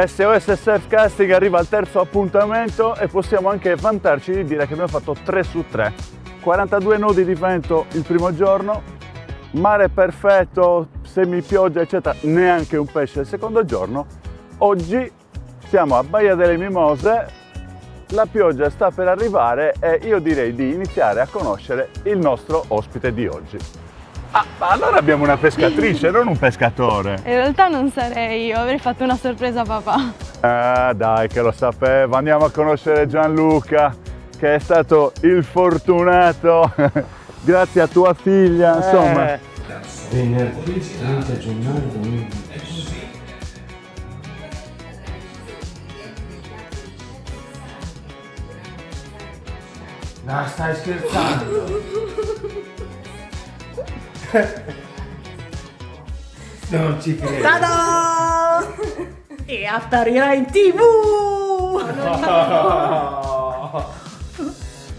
SOS Surfcasting arriva al terzo appuntamento e possiamo anche vantarci di dire che abbiamo fatto 3 su 3. 42 nodi di vento il primo giorno, mare perfetto, semipioggia eccetera, neanche un pesce il secondo giorno. Oggi siamo a Baia delle Mimose, la pioggia sta per arrivare e io direi di iniziare a conoscere il nostro ospite di oggi. Ah, ma allora abbiamo una pescatrice, non un pescatore. In realtà non sarei io, avrei fatto una sorpresa a papà. Ah, dai, che lo sapevo. Andiamo a conoscere Gianluca, che è stato il fortunato grazie a tua figlia, insomma. Venerdì 30 gennaio 2020. No, stai scherzando? Non ci credo. Ta-da! E apparirà in TV!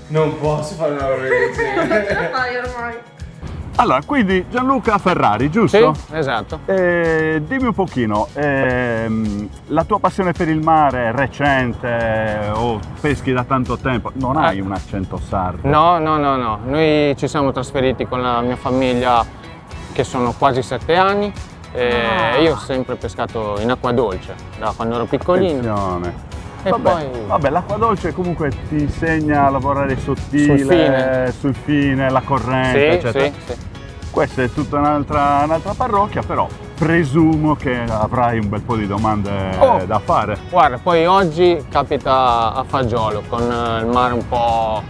Non posso fare una roba del genere. Ce la fai ormai. Allora, quindi Gianluca Ferrari, giusto? Sì, esatto. Dimmi un pochino, la tua passione per il mare è recente o peschi da tanto tempo? Non hai un accento sardo? No. Noi ci siamo trasferiti con la mia famiglia che sono quasi 7 anni e io ho sempre pescato in acqua dolce da quando ero piccolino. Attenzione. E poi Vabbè, l'acqua dolce comunque ti insegna a lavorare sottile, sul fine, la corrente, eccetera. Sì. Questa è tutta un'altra parrocchia, però presumo che avrai un bel po' di domande da fare. Guarda, poi oggi capita a fagiolo con il mare un po'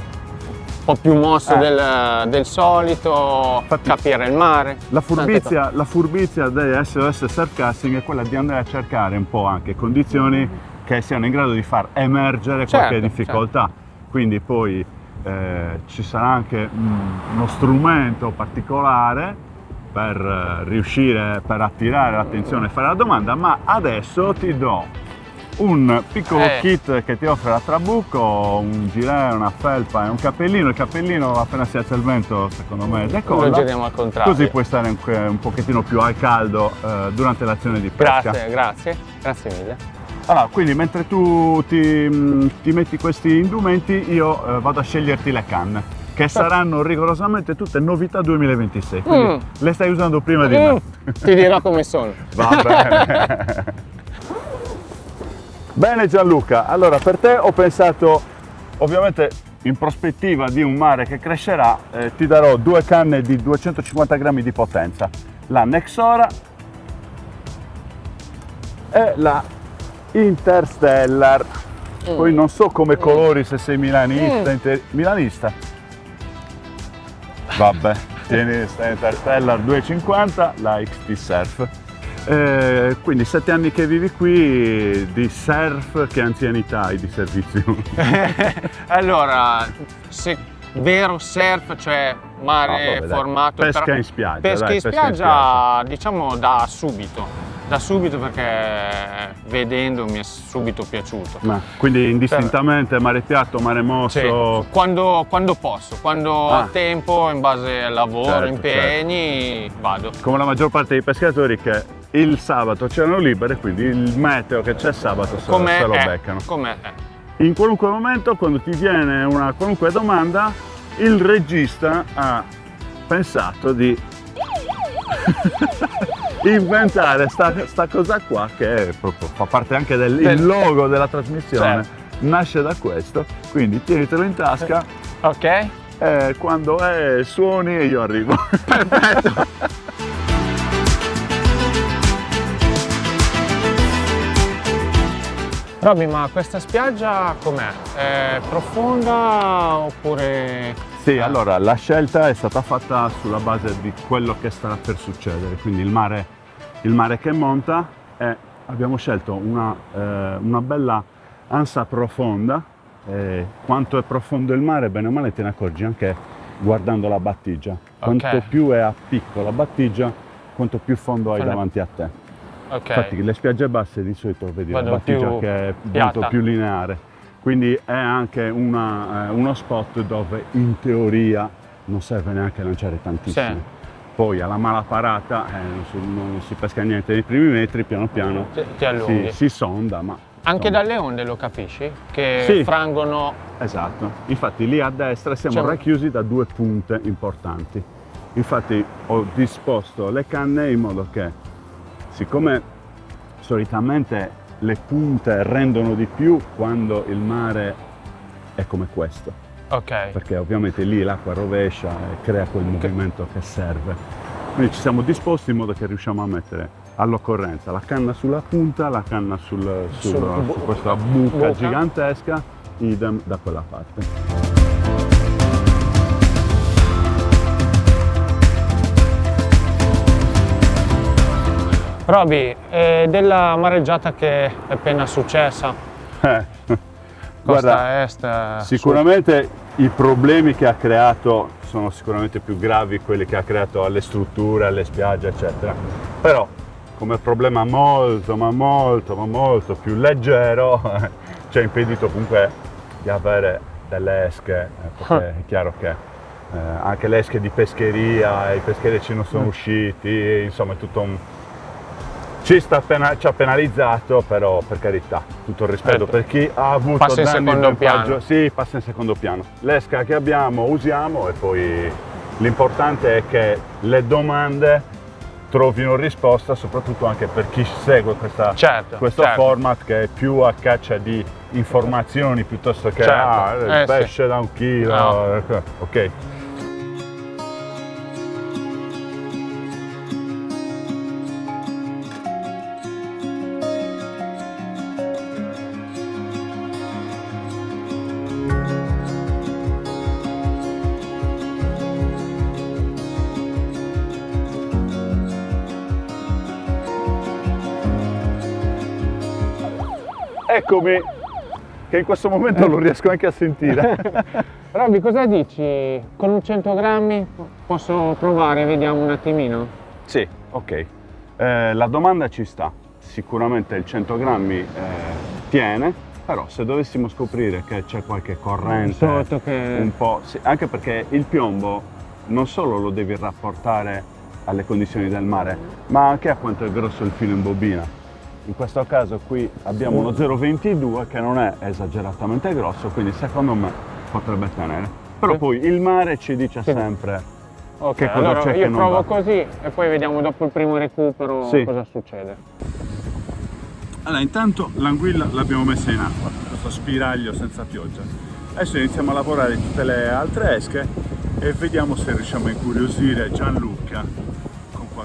più mosso del solito, Infatti, capire il mare. La furbizia dei SOS Surfcasting è quella di andare a cercare un po' anche condizioni che siano in grado di far emergere qualche difficoltà. Quindi poi ci sarà anche uno strumento particolare per riuscire, per attirare l'attenzione e fare la domanda, ma adesso ti do un piccolo kit che ti offre la Trabucco, un gilet, una felpa e un cappellino. Il cappellino appena si alza il vento secondo me decolla. Lo giriamo al contrario. Così puoi stare un pochettino più al caldo durante l'azione di pesca. Grazie mille. Allora, quindi mentre tu ti metti questi indumenti io vado a sceglierti le canne, che saranno rigorosamente tutte novità 2026, quindi le stai usando prima di me. Ti dirò come sono. Va bene. Bene Gianluca, allora per te ho pensato, ovviamente in prospettiva di un mare che crescerà, ti darò 2 canne di 250 grammi di potenza, la Nexora e la Interstellar. Poi non so come colori, se sei milanista, milanista. Vabbè, tieni sta Interstellar 250, la XT Surf. Quindi 7 anni che vivi qui, di surf, che anzianità hai di servizio? Allora, vero surf, cioè mare formato... Pesca in spiaggia. Pesca in spiaggia, diciamo da subito perché vedendo mi è subito piaciuto. Quindi indistintamente mare piatto, mare mosso? Sì, quando posso, quando ho tempo, in base al lavoro, impegni, vado. Come la maggior parte dei pescatori che il sabato c'erano libere, quindi il meteo che c'è sabato se lo beccano. Com'è? In qualunque momento, quando ti viene una qualunque domanda, il regista ha pensato di inventare sta cosa qua che proprio fa parte anche del logo della trasmissione. Nasce da questo, quindi tienitelo in tasca. Ok. Quando suoni io arrivo. Perfetto. Robby, ma questa spiaggia com'è? È profonda oppure... Sì, allora la scelta è stata fatta sulla base di quello che starà per succedere, quindi il mare che monta, e abbiamo scelto una bella ansa profonda. Quanto è profondo il mare, bene o male te ne accorgi anche guardando la battigia. Quanto più è a picco la battigia, quanto più fondo hai davanti a te. Infatti le spiagge basse di solito vedi la battigia che è molto più lineare, quindi è anche uno spot dove in teoria non serve neanche lanciare tantissimo. poi alla mala parata non si pesca niente nei primi metri, piano piano ti allunghi. si sonda, ma anche insomma, dalle onde lo capisci? Che sì, frangono. esatto, infatti lì a destra siamo racchiusi da 2 punte importanti. Infatti ho disposto le canne in modo che, siccome solitamente le punte rendono di più quando il mare è come questo, Ok. perché ovviamente lì l'acqua rovescia e crea quel movimento che serve. Quindi ci siamo disposti in modo che riusciamo a mettere all'occorrenza la canna sulla punta, la canna su questa buca gigantesca, idem da quella parte. Roby, della mareggiata che è appena successa, Guarda, costa est, sicuramente i problemi che ha creato sono sicuramente più gravi quelli che ha creato alle strutture, alle spiagge, eccetera. Però come problema molto più leggero ci ha impedito comunque di avere delle esche, perché è chiaro che anche le esche di pescheria, i pescherecci non sono usciti, insomma è tutto un... ci ha penalizzato, però per carità, tutto il rispetto per chi ha avuto passa in danni secondo ben piano. peggio. Sì, passa in secondo piano. L'esca che abbiamo usiamo e poi l'importante è che le domande trovino risposta, soprattutto anche per chi segue questo format che è più a caccia di informazioni piuttosto che il pesce da 1 chilo. No. Ok. Eccomi, che in questo momento non riesco anche a sentire. Robby, cosa dici? Con un 100 grammi posso provare, vediamo un attimino? Sì, ok. La domanda ci sta. Sicuramente il 100 grammi tiene, però se dovessimo scoprire che c'è qualche corrente un po'... Sì, anche perché il piombo non solo lo devi rapportare alle condizioni del mare, ma anche a quanto è grosso il filo in bobina. In questo caso qui abbiamo uno 0,22 che non è esageratamente grosso, quindi secondo me potrebbe tenere. Però poi il mare ci dice sempre che cosa allora c'è che io non provo va. così e poi vediamo dopo il primo recupero cosa succede. Allora, intanto l'anguilla l'abbiamo messa in acqua, questo spiraglio senza pioggia. Adesso iniziamo a lavorare tutte le altre esche e vediamo se riusciamo a incuriosire Gianluca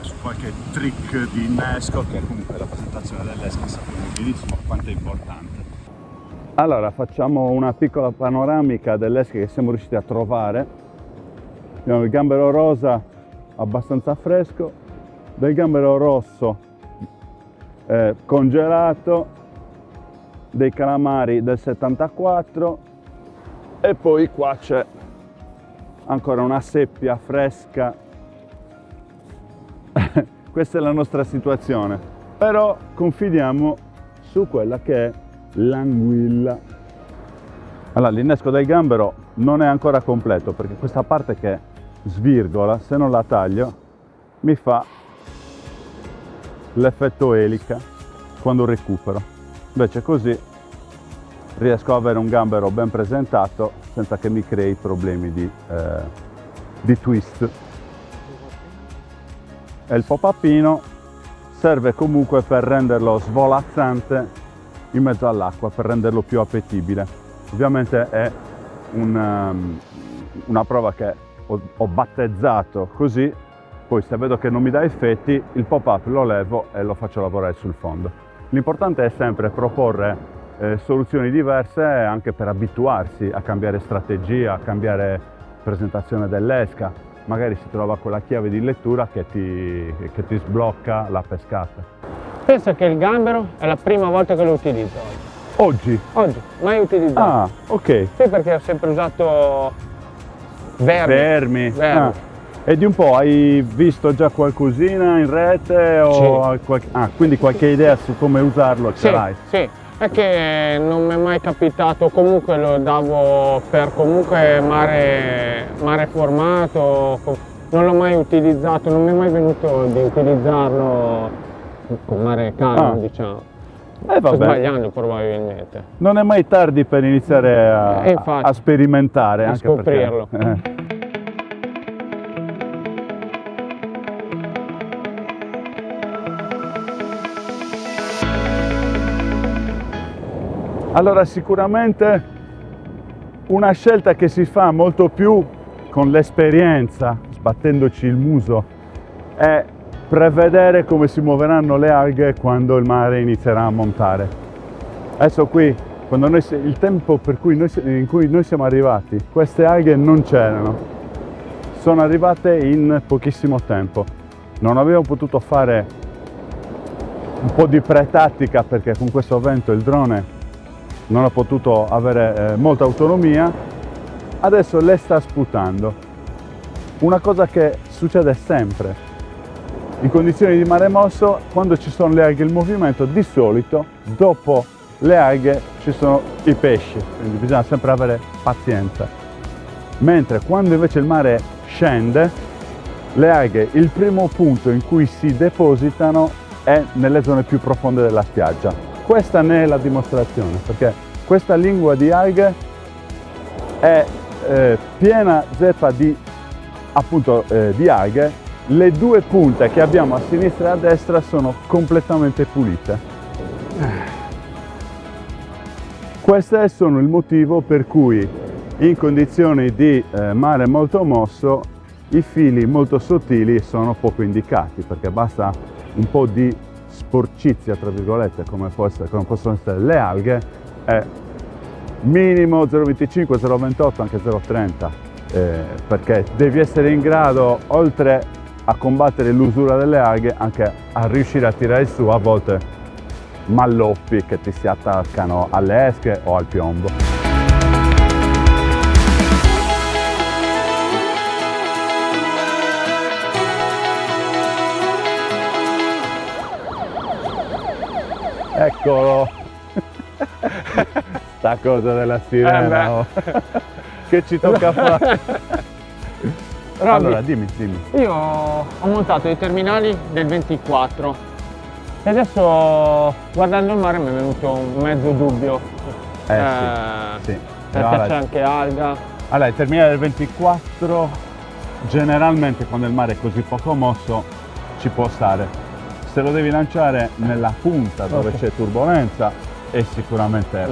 su qualche trick di innesco, che comunque la presentazione dell'esca sappiamo benissimo quanto è importante. Allora facciamo una piccola panoramica dell'esca che siamo riusciti a trovare. Abbiamo il gambero rosa abbastanza fresco, del gambero rosso congelato, dei calamari del 74 e poi qua c'è ancora una seppia fresca. Questa è la nostra situazione, però confidiamo su quella che è l'anguilla. Allora, l'innesco del gambero non è ancora completo perché questa parte che svirgola, se non la taglio, mi fa l'effetto elica quando recupero. Invece così riesco ad avere un gambero ben presentato senza che mi crei problemi di twist. E il pop-upino serve comunque per renderlo svolazzante in mezzo all'acqua, per renderlo più appetibile. Ovviamente è una prova che ho battezzato così, poi se vedo che non mi dà effetti, il pop-up lo levo e lo faccio lavorare sul fondo. L'importante è sempre proporre soluzioni diverse anche per abituarsi a cambiare strategia, a cambiare presentazione dell'esca. Magari si trova quella chiave di lettura che ti sblocca la pescata. Pensa che il gambero è la prima volta che lo utilizzo oggi. Oggi, mai utilizzato. Ah, ok. Sì, perché ho sempre usato vermi. Ah. E di un po' hai visto già qualcosina in rete? O quindi qualche idea su come usarlo ce l'hai? Sì. È che non mi è mai capitato, comunque lo davo per comunque mare formato, non l'ho mai utilizzato, non mi è mai venuto di utilizzarlo con mare calmo, diciamo. Sto Vabbè. sbagliando probabilmente. Non è mai tardi per iniziare infatti, a sperimentare, a anche scoprirlo. perché, Allora, sicuramente una scelta che si fa molto più con l'esperienza, sbattendoci il muso, è prevedere come si muoveranno le alghe quando il mare inizierà a montare. Adesso qui, quando il tempo in cui noi siamo arrivati, queste alghe non c'erano, sono arrivate in pochissimo tempo. Non abbiamo potuto fare un po' di pre-tattica perché con questo vento il drone non ha potuto avere molta autonomia. Adesso le sta sputando. Una cosa che succede sempre in condizioni di mare mosso, quando ci sono le alghe in movimento, di solito dopo le alghe ci sono i pesci, quindi bisogna sempre avere pazienza. Mentre quando invece il mare scende, le alghe, il primo punto in cui si depositano è nelle zone più profonde della spiaggia. Questa ne è la dimostrazione, perché questa lingua di alghe è piena zeppa di alghe. Le due punte che abbiamo a sinistra e a destra sono completamente pulite. Questo sono il motivo per cui in condizioni di mare molto mosso i fili molto sottili sono poco indicati, perché basta un po' di sporcizia, tra virgolette, come possono essere le alghe, è minimo 0,25, 0,28, anche 0,30, perché devi essere in grado, oltre a combattere l'usura delle alghe, anche a riuscire a tirare su a volte malloppi che ti si attaccano alle esche o al piombo. Eccolo! Sta cosa della sirena, oh. Che ci tocca fare? Robby, allora, dimmi. Io ho montato i terminali del 24 e adesso, guardando il mare, mi è venuto un mezzo dubbio. Sì. Perché Allora, c'è anche alga. Allora, il terminale del 24, generalmente quando il mare è così poco mosso, ci può stare. Se lo devi lanciare nella punta dove c'è turbolenza è sicuramente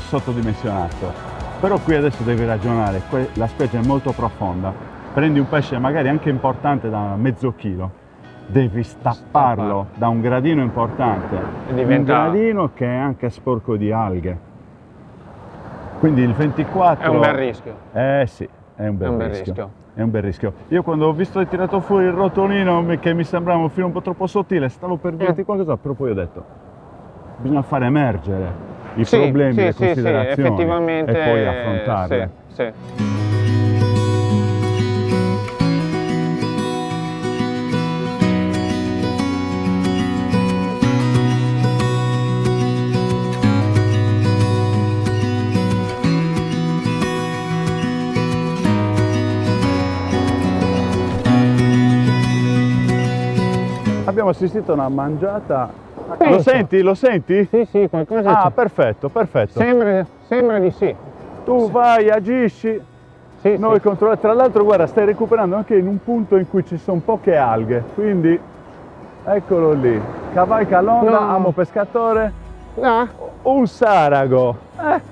sottodimensionato. Però qui adesso devi ragionare, la spiaggia è molto profonda, prendi un pesce magari anche importante da mezzo chilo, devi stapparlo da un gradino importante, un gradino che è anche sporco di alghe. Quindi il 24... È un bel rischio. Sì, è un bel rischio. È un bel rischio. Io quando ho visto e tirato fuori il rotolino che mi sembrava un filo un po' troppo sottile, stavo per dirti qualcosa, però poi ho detto bisogna far emergere i problemi, le considerazioni effettivamente, e poi affrontarle. Sì. Abbiamo assistito a una mangiata. Penso. Lo senti? Sì, qualcosa c'è. Perfetto. Sembra di sì. Tu vai, agisci, noi controlliamo. Tra l'altro, guarda, stai recuperando anche in un punto in cui ci sono poche alghe, quindi eccolo lì. Cavalca l'onda, amo pescatore. No. Un sarago.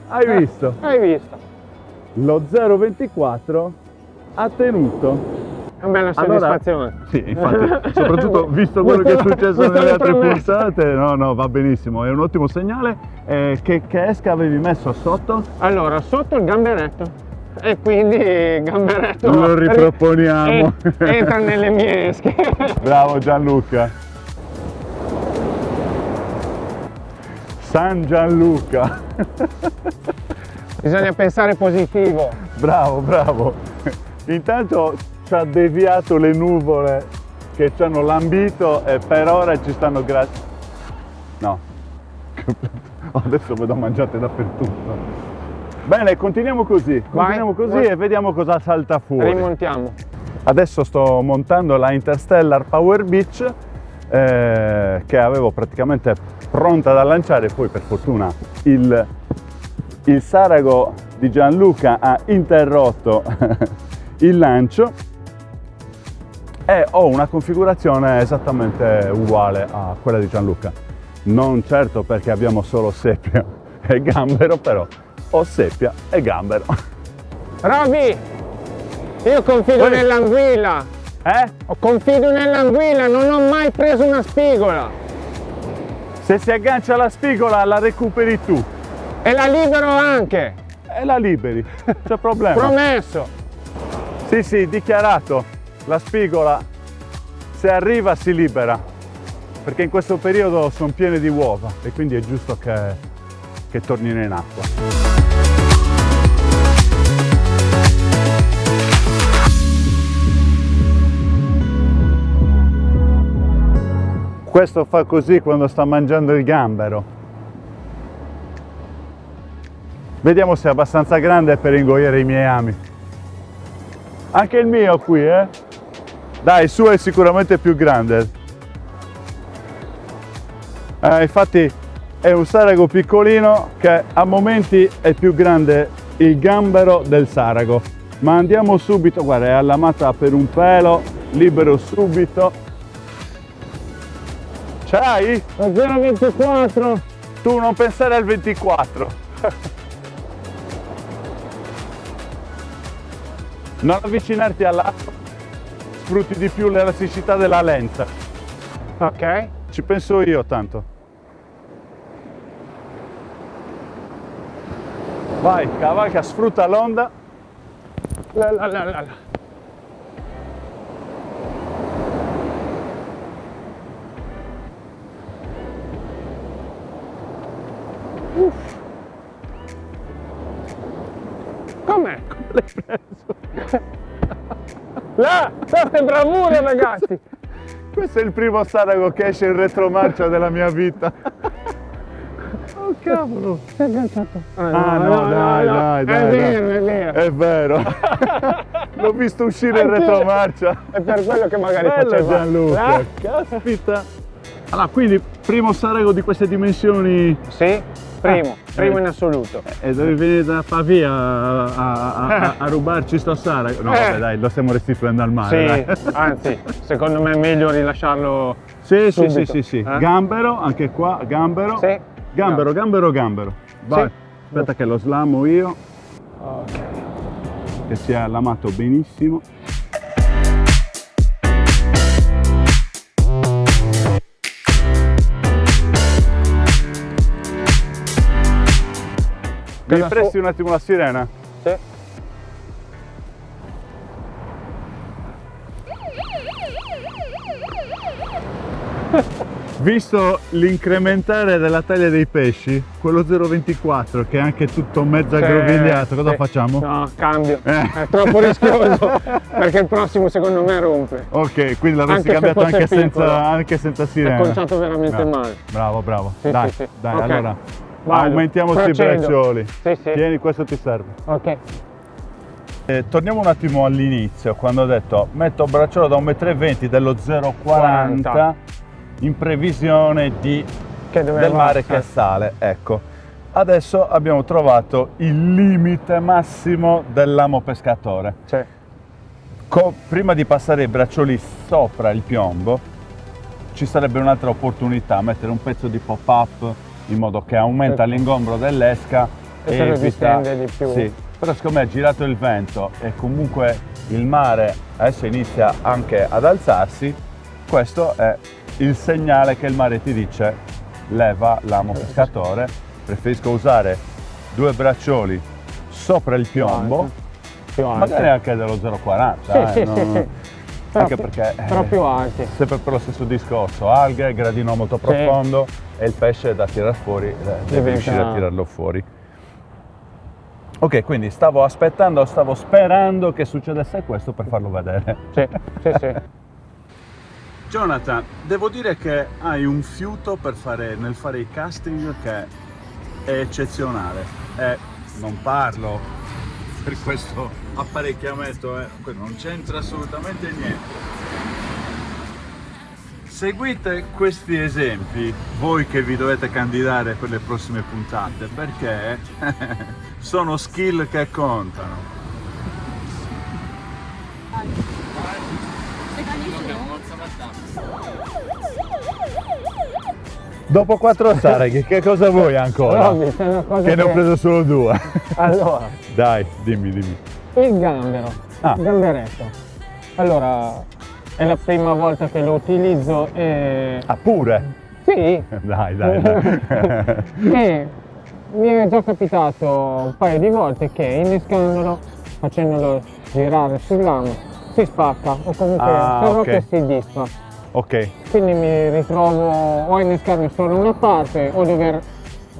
Hai visto? Hai visto. Lo 0,24 ha tenuto. È una bella soddisfazione. Sì, infatti, soprattutto visto quello che è successo nelle altre puntate, no, va benissimo, è un ottimo segnale. Che esca avevi messo sotto? Allora, sotto il gamberetto, e quindi il gamberetto lo riproponiamo. Entra nelle mie esche. Bravo Gianluca. San Gianluca. Bisogna pensare positivo. Bravo. Intanto ci ha deviato le nuvole che ci hanno lambito e per ora ci stanno No, adesso vedo mangiate dappertutto. Bene, continuiamo così Vai. e vediamo cosa salta fuori. Rimontiamo. Adesso sto montando la Interstellar Power Beach che avevo praticamente pronta da lanciare, poi per fortuna il Sarago di Gianluca ha interrotto il lancio e ho una configurazione esattamente uguale a quella di Gianluca. Non certo perché abbiamo solo seppia e gambero, però ho seppia e gambero. Roby, io confido nell'anguilla. Confido nell'anguilla, non ho mai preso una spigola. Se si aggancia la spigola la recuperi tu. E la libero anche. E la liberi, c'è problema. Promesso. Sì, dichiarato. La spigola, se arriva, si libera. Perché in questo periodo sono piene di uova e quindi è giusto che tornino in acqua. Questo fa così quando sta mangiando il gambero. Vediamo se è abbastanza grande per ingoiare i miei ami. Anche il mio qui, Dai, il suo è sicuramente più grande. Infatti è un sarago piccolino che a momenti è più grande il gambero del sarago. Ma andiamo subito, guarda, è allamata per un pelo, libero subito. Ce l'hai? Lo 0,24. Tu non pensare al 24. Non avvicinarti all'acqua, sfrutti di più l'elasticità della lenza. Ok. Ci penso io tanto. Vai, cavalca, sfrutta l'onda. La. Com'è? Come l'hai preso? Là, queste bravure ragazzi! Questo è il primo sarago che esce in retromarcia della mia vita. Oh cavolo! Si è agganciato. No, dai. È vero. È vero. L'ho visto uscire in retromarcia. È per quello che magari Bello faceva. Gianluca, caspita. Allora, quindi primo sarago di queste dimensioni. Sì, primo in assoluto. E dovevi venire da Pavia a rubarci sto sarago? No, vabbè, dai, lo stiamo restituendo al mare. Sì, anzi, secondo me è meglio rilasciarlo. Sì. subito. Gambero, anche qua, gambero. Sì. Gambero. Vai. Sì. Aspetta che lo slamo io, Ok. che si è allamato benissimo. Mi presti un attimo la sirena? Sì. Visto l'incrementare della taglia dei pesci, quello 0,24 che è anche tutto mezzo aggrovigliato, cosa facciamo? No, cambio. È troppo rischioso perché il prossimo secondo me rompe. Ok, quindi l'avresti Anche se cambiato fosse anche senza sirena. È conciato veramente male. Bravo. Sì, dai, sì. dai, Ok. allora Vado. aumentiamo questi Procedo. braccioli. Sì. Tieni, questo ti serve. Ok. Torniamo un attimo all'inizio, quando ho detto metto bracciolo da 1,20 m dello 0,40 in previsione del mare che sale. Ecco, adesso abbiamo trovato il limite massimo dell'amo pescatore. Sì. Prima di passare i braccioli sopra il piombo ci sarebbe un'altra opportunità, mettere un pezzo di pop-up in modo che aumenta l'ingombro dell'esca E se lo distende di più. Sì, però siccome è girato il vento e comunque il mare adesso inizia anche ad alzarsi, questo è il segnale che il mare ti dice leva l'amo pescatore, preferisco usare 2 braccioli sopra il piombo, Più alti. magari anche dello 0,40. Sì. Anche perché però più alti. sempre per lo stesso discorso, alghe, gradino molto profondo e il pesce da tirar fuori deve riuscire a tirarlo fuori. Ok, quindi stavo sperando che succedesse questo per farlo vedere. Sì. Jonathan, devo dire che hai un fiuto nel fare i casting che è eccezionale. Non parlo per questo apparecchiamento, non c'entra assolutamente niente. Seguite questi esempi, voi che vi dovete candidare per le prossime puntate, perché sono skill che contano. Dopo 4 saraghi, che cosa vuoi ancora? Robby, c'è una cosa Che ne ho preso solo 2. Allora, Dai, dimmi. il gambero, Ah. il gamberetto. Allora, è la prima volta che lo utilizzo e... Ah, pure? Sì, Dai. e mi è già capitato un paio di volte che innescandolo, facendolo girare sul lamo, si spacca o comunque solo ok. che si disfa. Ok, Quindi mi ritrovo o a innescarne solo una parte o dover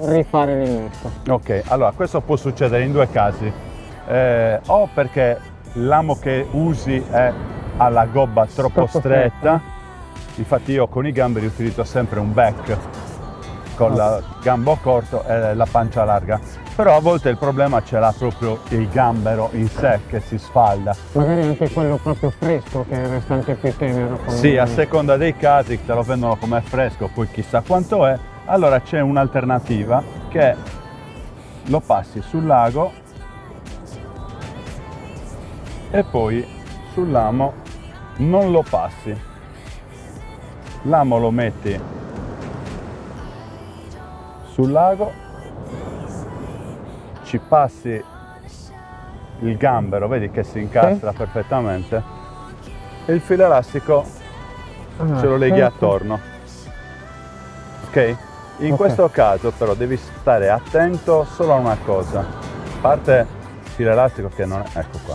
rifare l'innesto. ok. Allora, questo può succedere in 2 casi. O perché l'amo che usi è alla gobba troppo stretta, infatti io con i gamberi utilizzo sempre un back con il gambo corto e la pancia larga, però a volte il problema ce l'ha proprio il gambero in sé che si sfalda. Magari anche quello proprio fresco che resta anche più tenero. Sì, a seconda dei casi te lo vendono come fresco, poi chissà quanto è. Allora c'è un'alternativa che lo passi sul lago e poi sul lamo non lo passi. L'amo lo metti sul lago, ci passi il gambero, vedi che si incastra perfettamente, e il filo elastico ce lo leghi attorno. Ok? In questo caso però devi stare attento solo a una cosa, a parte il filo elastico che non è, ecco qua.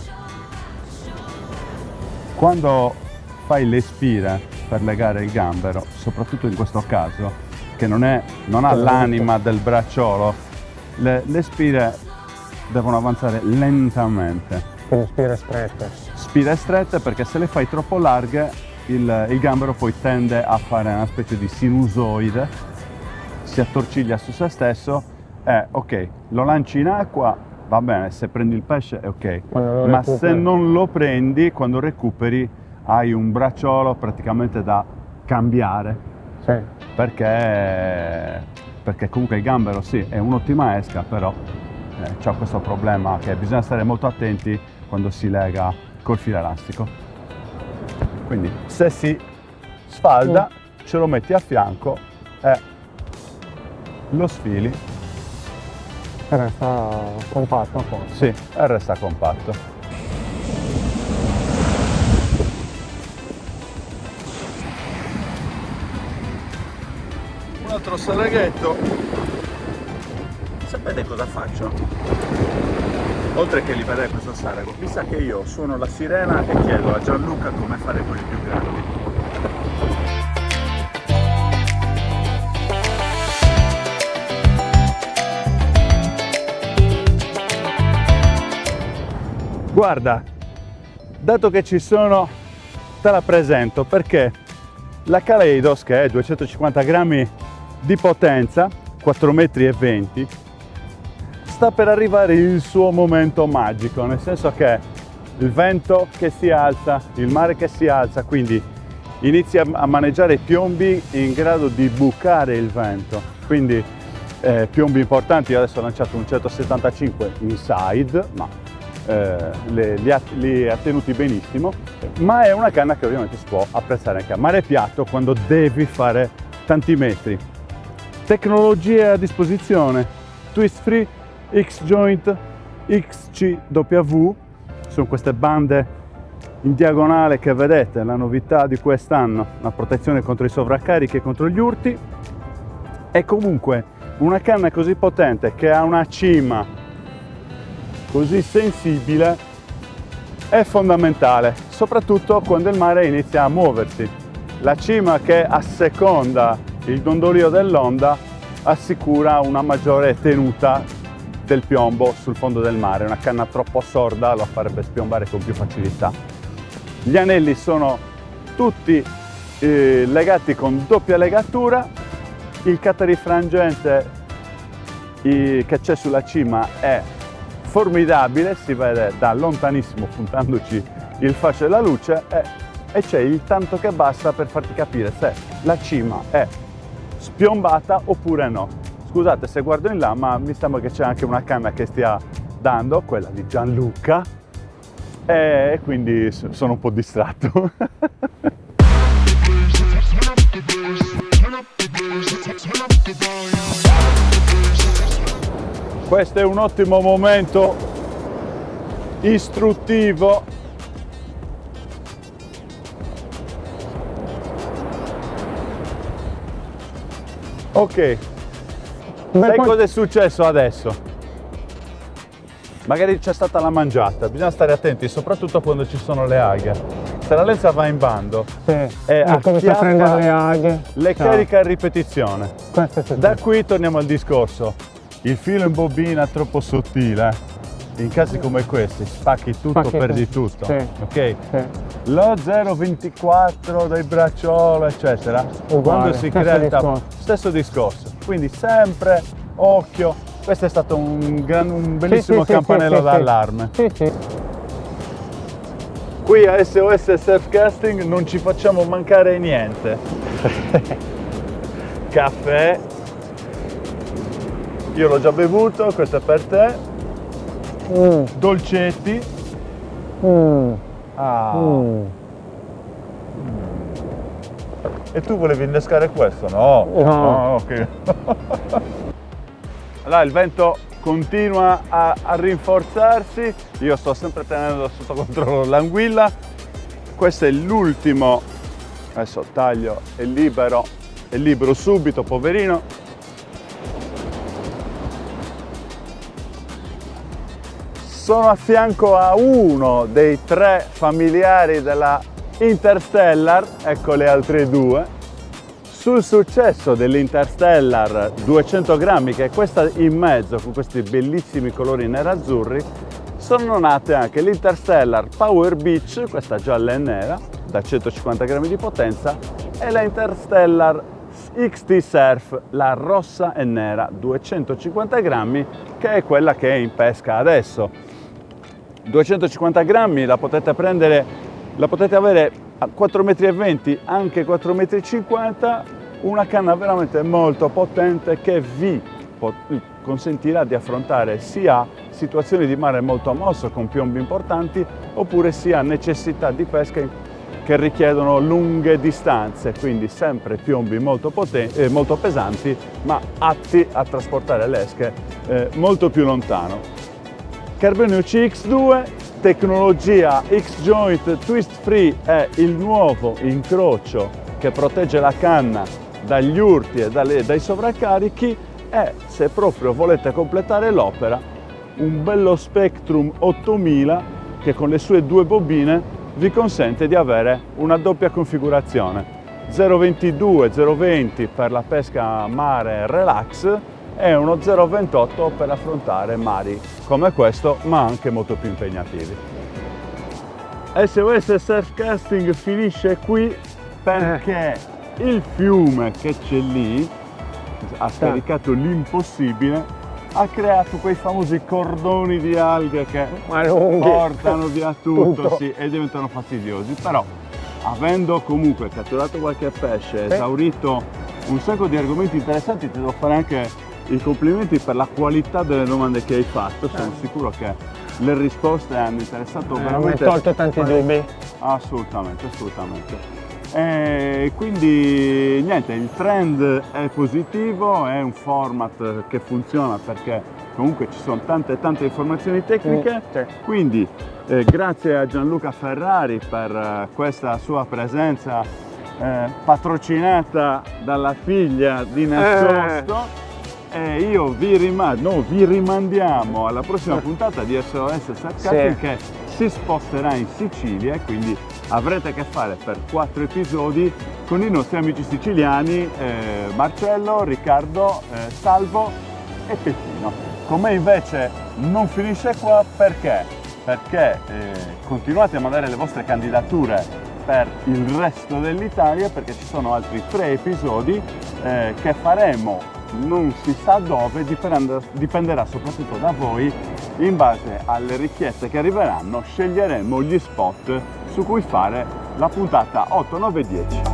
Quando fai le spire per legare il gambero, soprattutto in questo caso, che non ha l'anima del bracciolo, le spire devono avanzare lentamente. Quindi spire strette. Spire strette perché se le fai troppo larghe il gambero poi tende a fare una specie di sinusoide, si attorciglia su se stesso e ok, lo lanci in acqua, va bene, se prendi il pesce è ok, ma se non lo prendi, quando recuperi hai un bracciolo praticamente da cambiare. Sì. Perché comunque il gambero sì, è un'ottima esca, però c'ha questo problema che bisogna stare molto attenti quando si lega col filo elastico. Quindi se si sfalda ce lo metti a fianco e lo sfili. E resta compatto a posto. Sì, e resta compatto. Un altro saraghetto. Sapete cosa faccio? Oltre che liberare questo sarago, mi sa che io suono la sirena e chiedo a Gianluca come fare quelli più grandi. Guarda, dato che ci sono, te la presento perché la Kaleidos, che è 250 grammi di potenza, 4,20 metri, sta per arrivare il suo momento magico, nel senso che il vento che si alza, il mare che si alza, quindi inizia a maneggiare piombi in grado di bucare il vento, quindi piombi importanti. Io adesso ho lanciato un 175 inside, ma li ha tenuti benissimo, ma è una canna che ovviamente si può apprezzare anche a mare piatto quando devi fare tanti metri. Tecnologie a disposizione: twist free, X-joint, XCW, sono queste bande in diagonale che vedete, la novità di quest'anno, la protezione contro i sovraccarichi e contro gli urti. E comunque una canna così potente che ha una cima così sensibile è fondamentale, soprattutto quando il mare inizia a muoversi. La cima che asseconda il dondolio dell'onda assicura una maggiore tenuta del piombo sul fondo del mare. Una canna troppo sorda lo farebbe spiombare con più facilità. Gli anelli sono tutti legati con doppia legatura. Il catarifrangente che c'è sulla cima è formidabile, si vede da lontanissimo puntandoci il fascio della luce e c'è il tanto che basta per farti capire se la cima è spiombata oppure no. Scusate se guardo in là, ma mi sembra che c'è anche una canna che stia dando, quella di Gianluca, e quindi sono un po' distratto. Questo è un ottimo momento istruttivo. Ok, sai cosa è successo adesso? Magari c'è stata la mangiata, bisogna stare attenti, soprattutto quando ci sono le aghe. Se la lenza va in bando e comincia a prendere le aghe, le carica a ripetizione. Questo Da qui torniamo al discorso. Il filo in bobina troppo sottile, in casi come questi, spacchi tutto, perdi tutto. Sì. Ok? Sì. Lo 0,24 del bracciolo, eccetera, quando si crea stesso discorso. Quindi sempre occhio. Questo è stato un bellissimo campanello d'allarme. Sì, sì. Qui a SOS Surfcasting non ci facciamo mancare niente. Caffè, io l'ho già bevuto, questo è per te. Dolcetti. E tu volevi innescare questo? No. Ok. Allora il vento continua a rinforzarsi, io sto sempre tenendo sotto controllo l'anguilla. Questo è l'ultimo, adesso taglio e libero subito, poverino. Sono a fianco a uno dei 3 familiari della Interstellar, ecco le altre 2. Sul successo dell'Interstellar 200 grammi, che è questa in mezzo con questi bellissimi colori nerazzurri, sono nate anche l'Interstellar Power Beach, questa gialla e nera, da 150 grammi di potenza, e la Interstellar XT Surf, la rossa e nera, 250 grammi, che è quella che è in pesca adesso. 250 grammi la potete prendere, la potete avere a 4,20 m, anche 4,50 m, una canna veramente molto potente che vi consentirà di affrontare sia situazioni di mare molto mosso con piombi importanti, oppure sia necessità di pesca che richiedono lunghe distanze, quindi sempre piombi molto pesanti, ma atti a trasportare l'esche molto più lontano. Carbonio CX2, tecnologia X-Joint Twist Free, è il nuovo incrocio che protegge la canna dagli urti e dai sovraccarichi, e se proprio volete completare l'opera, un bello Spectrum 8000 che con le sue 2 bobine vi consente di avere una doppia configurazione, 0,22 0,20 per la pesca mare relax e uno 0,28 per affrontare mari come questo, ma anche molto più impegnativi. SOS Surfcasting finisce qui perché il fiume che c'è lì ha scaricato l'impossibile, ha creato quei famosi cordoni di alghe che portano via tutto. Sì, e diventano fastidiosi, però avendo comunque catturato qualche pesce, esaurito un sacco di argomenti interessanti, ti devo fare anche i complimenti per la qualità delle domande che hai fatto. Sono sicuro che le risposte hanno interessato veramente. Mi hai tolto tanti dubbi. Assolutamente. E quindi niente, il trend è positivo, è un format che funziona perché comunque ci sono tante informazioni tecniche. Quindi grazie a Gianluca Ferrari per questa sua presenza patrocinata dalla figlia di nascosto. E io vi rimandiamo alla prossima puntata di SOS Surfcasting, che si sposterà in Sicilia, e quindi avrete a che fare per 4 episodi con i nostri amici siciliani Marcello, Riccardo, Salvo e Peppino. Con me invece non finisce qua, perché continuate a mandare le vostre candidature per il resto dell'Italia, perché ci sono altri 3 episodi che faremo non si sa dove, dipenderà soprattutto da voi in base alle richieste che arriveranno sceglieremo gli spot su cui fare la puntata 8, 9 e 10.